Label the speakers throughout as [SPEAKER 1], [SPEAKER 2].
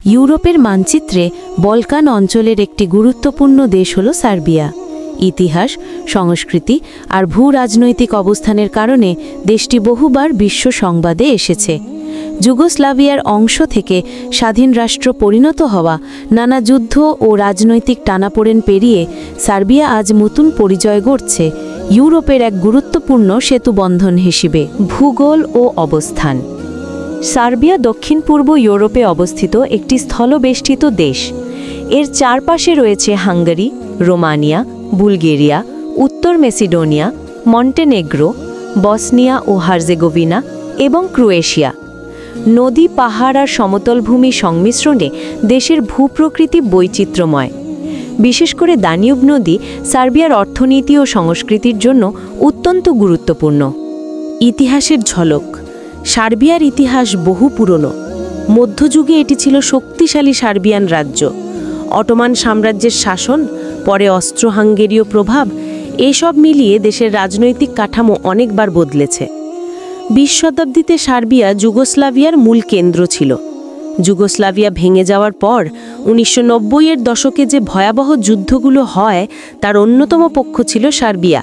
[SPEAKER 1] ইউরোপের মানচিত্রে বলকান অঞ্চলের একটি গুরুত্বপূর্ণ দেশ হল সার্বিয়া। ইতিহাস, সংস্কৃতি আর ভূ-রাজনৈতিক অবস্থানের কারণে দেশটি বহুবার বিশ্ব সংবাদে এসেছে। যুগোস্লাভিয়ার অংশ থেকে স্বাধীন রাষ্ট্র পরিণত হওয়া, নানা যুদ্ধ ও রাজনৈতিক টানাপোড়েন পেরিয়ে সার্বিয়া আজ নতুন পরিচয় গড়ছে ইউরোপের এক গুরুত্বপূর্ণ সেতুবন্ধন হিসেবে। ভূগোল ও অবস্থান। সার্বিয়া দক্ষিণ পূর্ব ইউরোপে অবস্থিত একটি স্থলবেষ্টিত দেশ। এর চারপাশে রয়েছে হাঙ্গেরি, রোমানিয়া, বুলগেরিয়া, উত্তর মেসিডোনিয়া, মন্টেনেগ্রো, বসনিয়া ও হার্জেগোভিনা এবং ক্রোয়েশিয়া। নদী, পাহাড় আর সমতল ভূমি সংমিশ্রণে দেশের ভূপ্রকৃতি বৈচিত্র্যময়। বিশেষ করে দানিউব নদী সার্বিয়ার অর্থনীতি ও সংস্কৃতির জন্য অত্যন্ত গুরুত্বপূর্ণ। ইতিহাসের ঝলক। সার্বিয়ার ইতিহাস বহু পুরনো। মধ্যযুগে এটি ছিল শক্তিশালী সার্বিয়ান রাজ্য। অটোমান সাম্রাজ্যের শাসন, পরে অস্ট্রো-হাঙ্গেরীয় প্রভাব, এসব মিলিয়ে দেশের রাজনৈতিক কাঠামো অনেকবার বদলেছে। 20 শতাব্দীতে সার্বিয়া যুগোস্লাভিয়ার মূল কেন্দ্র ছিল। যুগোস্লাভিয়া ভেঙে যাওয়ার পর 1990-এর দশকে যে ভয়াবহ যুদ্ধগুলো হয় তার অন্যতম পক্ষ ছিল সার্বিয়া।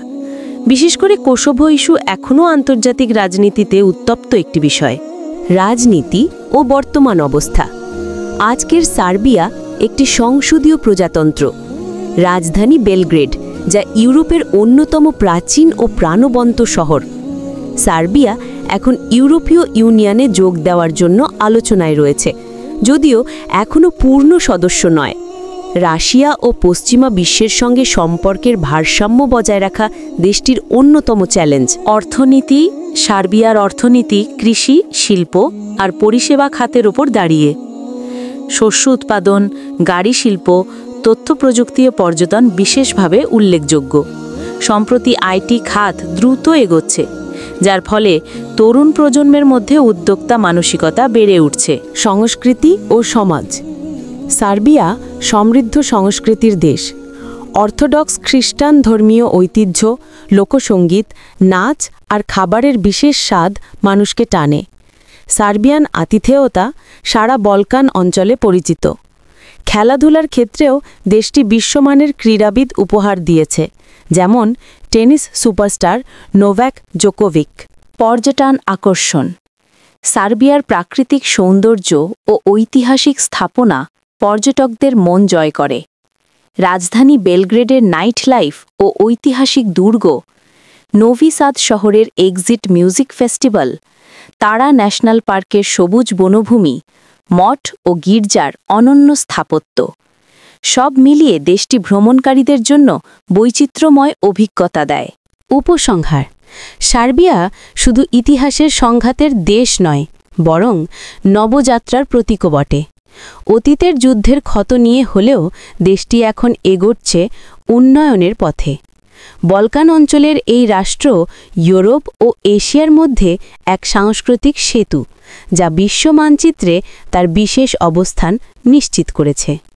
[SPEAKER 1] বিশেষ করে কোসোভো ইস্যু এখনও আন্তর্জাতিক রাজনীতিতে উত্তপ্ত একটি বিষয়। রাজনীতি ও বর্তমান অবস্থা। আজকের সার্বিয়া একটি সংসদীয় প্রজাতন্ত্র। রাজধানী বেলগ্রেড, যা ইউরোপের অন্যতম প্রাচীন ও প্রাণবন্ত শহর। সার্বিয়া এখন ইউরোপীয় ইউনিয়নে যোগ দেওয়ার জন্য আলোচনায় রয়েছে, যদিও এখনও পূর্ণ সদস্য নয়। রাশিয়া ও পশ্চিমা বিশ্বের সঙ্গে সম্পর্কের ভারসাম্য বজায় রাখা দেশটির অন্যতম চ্যালেঞ্জ। অর্থনীতি। সার্বিয়ার অর্থনীতি কৃষি, শিল্প আর পরিষেবা খাতের ওপর দাঁড়িয়ে। শস্য উৎপাদন, গাড়ি শিল্প, তথ্য প্রযুক্তি ও পর্যটন বিশেষভাবে উল্লেখযোগ্য। সম্প্রতি আইটি খাত দ্রুত এগোচ্ছে, যার ফলে তরুণ প্রজন্মের মধ্যে উদ্যোক্তা মানসিকতা বেড়ে উঠছে। সংস্কৃতি ও সমাজ। সার্বিয়া সমৃদ্ধ সংস্কৃতির দেশ। অর্থোডক্স খ্রিস্টান ধর্মীয় ঐতিহ্য, লোকসঙ্গীত, নাচ আর খাবারের বিশেষ স্বাদ মানুষকে টানে। সার্বিয়ান আতিথেয়তা সারা বলকান অঞ্চলে পরিচিত। খেলাধুলার ক্ষেত্রেও দেশটি বিশ্বমানের ক্রীড়াবিদ উপহার দিয়েছে, যেমন টেনিস সুপারস্টার নোভাক জোকোভিক। পর্যটন আকর্ষণ। সার্বিয়ার প্রাকৃতিক সৌন্দর্য ও ঐতিহাসিক স্থাপনা পর্যটকদের মন জয় করে। রাজধানী বেলগ্রেডের নাইট লাইফ ও ঐতিহাসিক দুর্গ, নোভি সাদ শহরের এক্সিট মিউজিক ফেস্টিভ্যাল, তারা ন্যাশনাল পার্কের সবুজ বনভূমি, মঠ ও গির্জার অনন্য স্থাপত্য, সব মিলিয়ে দেশটি ভ্রমণকারীদের জন্য বৈচিত্র্যময় অভিজ্ঞতা দেয়। উপসংহার। সার্বিয়া শুধু ইতিহাসের সংঘাতের দেশ নয়, বরং নবযাত্রার প্রতীকও বটে। অতীতের যুদ্ধের ক্ষত নিয়ে হলেও দেশটি এখন এগোচ্ছে উন্নয়নের পথে। বলকান অঞ্চলের এই রাষ্ট্র ইউরোপ ও এশিয়ার মধ্যে এক সাংস্কৃতিক সেতু, যা বিশ্ব মানচিত্রে তার বিশেষ অবস্থান নিশ্চিত করেছে।